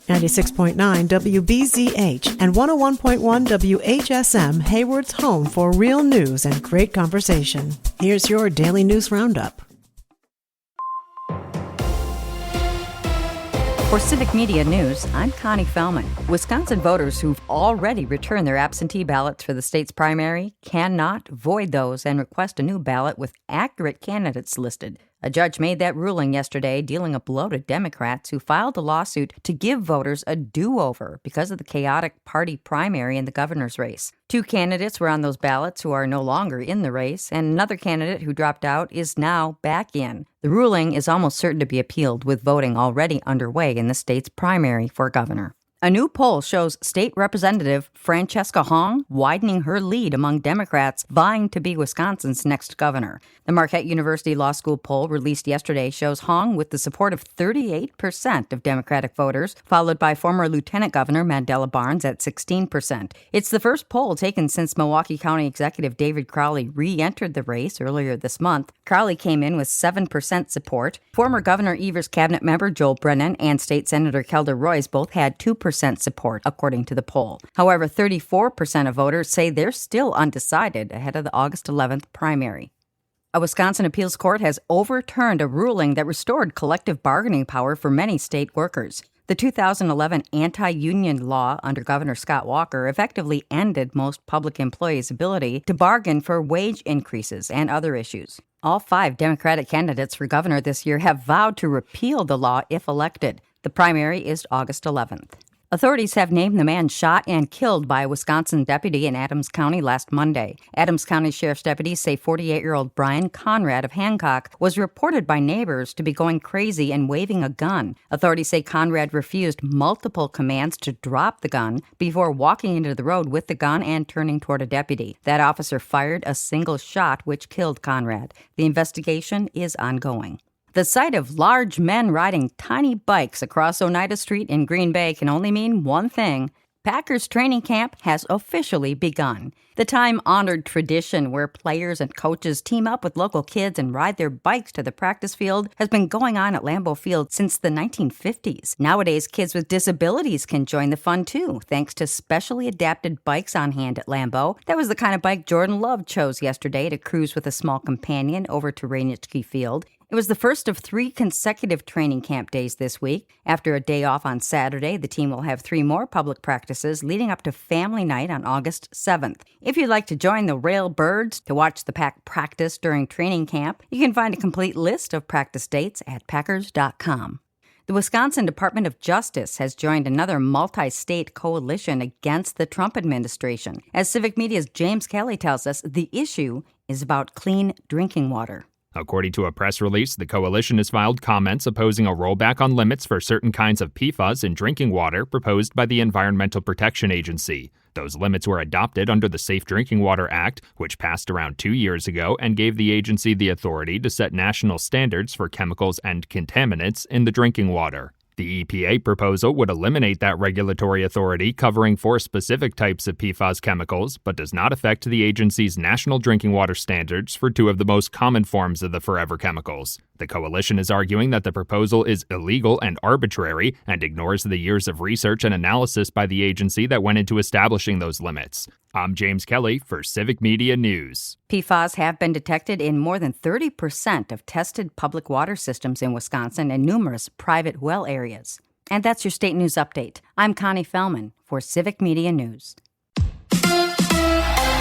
96.9 WBZH and 101.1 WHSM, Hayward's home for real news and great conversation. Here's your Daily News Roundup. For Civic Media News, I'm Connie Fellman. Wisconsin voters who've already returned their absentee ballots for the state's primary cannot void those and request a new ballot with accurate candidates listed. A judge made that ruling yesterday, dealing a blow to Democrats who filed a lawsuit to give voters a do-over because of the chaotic party primary in the governor's race. 2 candidates were on those ballots who are no longer in the race, and another candidate who dropped out is now back in. The ruling is almost certain to be appealed, with voting already underway in the state's primary for governor. A new poll shows State Representative Francesca Hong widening her lead among Democrats vying to be Wisconsin's next governor. The Marquette University Law School poll released yesterday shows Hong with the support of 38% of Democratic voters, followed by former Lieutenant Governor Mandela Barnes at 16%. It's the first poll taken since Milwaukee County Executive David Crowley re-entered the race earlier this month. Crowley came in with 7% support. Former Governor Evers' cabinet member Joel Brennan and State Senator Kelda Royce both had 2% support, according to the poll. However, 34% of voters say they're still undecided ahead of the August 11th primary. A Wisconsin appeals court has overturned a ruling that restored collective bargaining power for many state workers. The 2011 anti-union law under Governor Scott Walker effectively ended most public employees' ability to bargain for wage increases and other issues. All 5 Democratic candidates for governor this year have vowed to repeal the law if elected. The primary is August 11th. Authorities have named the man shot and killed by a Wisconsin deputy in Adams County last Monday. Adams County Sheriff's deputies say 48-year-old Brian Conrad of Hancock was reported by neighbors to be going crazy and waving a gun. Authorities say Conrad refused multiple commands to drop the gun before walking into the road with the gun and turning toward a deputy. That officer fired a single shot, which killed Conrad. The investigation is ongoing. The sight of large men riding tiny bikes across Oneida Street in Green Bay can only mean one thing. Packers training camp has officially begun. The time-honored tradition where players and coaches team up with local kids and ride their bikes to the practice field has been going on at Lambeau Field since the 1950s. Nowadays, kids with disabilities can join the fun too, thanks to specially adapted bikes on hand at Lambeau. That was the kind of bike Jordan Love chose yesterday to cruise with a small companion over to Rainitzky Field. It was the first of 3 consecutive training camp days this week. After a day off on Saturday, the team will have 3 more public practices leading up to Family Night on August 7th. If you'd like to join the Railbirds to watch the Pack practice during training camp, you can find a complete list of practice dates at Packers.com. The Wisconsin Department of Justice has joined another multi-state coalition against the Trump administration. As Civic Media's James Kelly tells us, the issue is about clean drinking water. According to a press release, the coalition has filed comments opposing a rollback on limits for certain kinds of PFAS in drinking water proposed by the Environmental Protection Agency. Those limits were adopted under the Safe Drinking Water Act, which passed around 2 years ago and gave the agency the authority to set national standards for chemicals and contaminants in the drinking water. The EPA proposal would eliminate that regulatory authority covering 4 specific types of PFAS chemicals, but does not affect the agency's national drinking water standards for 2 of the most common forms of the forever chemicals. The coalition is arguing that the proposal is illegal and arbitrary and ignores the years of research and analysis by the agency that went into establishing those limits. I'm James Kelly for Civic Media News. PFAS have been detected in more than 30% of tested public water systems in Wisconsin and numerous private well areas. And that's your state news update. I'm Connie Fellman for Civic Media News.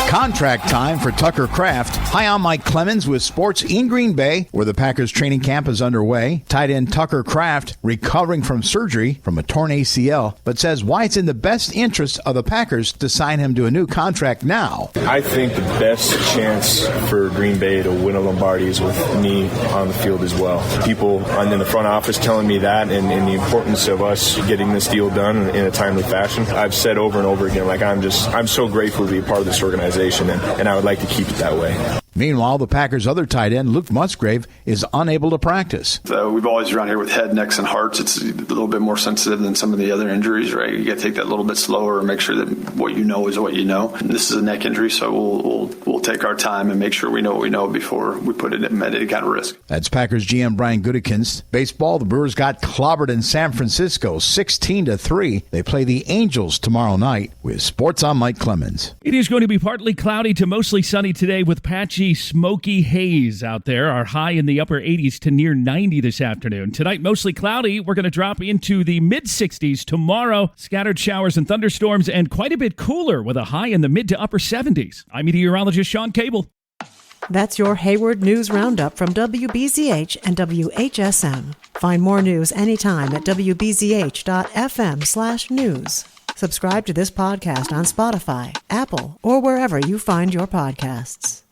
Contract time for Tucker Kraft. Hi, I'm Mike Clemens with Sports in Green Bay, where the Packers training camp is underway. Tight end Tucker Kraft recovering from surgery from a torn ACL, but says why it's in the best interest of the Packers to sign him to a new contract now. I think the best chance for Green Bay to win a Lombardi is with me on the field as well. People in the front office telling me that and the importance of us getting this deal done in a timely fashion. I've said over and over again, I'm so grateful to be a part of this organization, and I would like to keep it that way. Meanwhile, the Packers' other tight end, Luke Musgrave, is unable to practice. We've always around here with head, necks, and hearts. It's a little bit more sensitive than some of the other injuries, right? You got to take that a little bit slower and make sure that what you know is what you know. And this is a neck injury, so we'll take our time and make sure we know what we know before we put it at any kind of risk. That's Packers GM Brian Gutekunst. Baseball, the Brewers got clobbered in San Francisco 16-3. They play the Angels tomorrow night. With Sports, I'm Mike Clemens. It is going to be partly cloudy to mostly sunny today with patchy, smoky haze out there. Our high in the upper 80s to near 90 this afternoon. Tonight, mostly cloudy. We're going to drop into the mid-60s tomorrow. Scattered showers and thunderstorms, and quite a bit cooler with a high in the mid to upper 70s. I'm meteorologist Sean Cable. That's your Hayward News Roundup from WBZH and WHSM. Find more news anytime at wbzh.fm/news. Subscribe to this podcast on Spotify, Apple, or wherever you find your podcasts.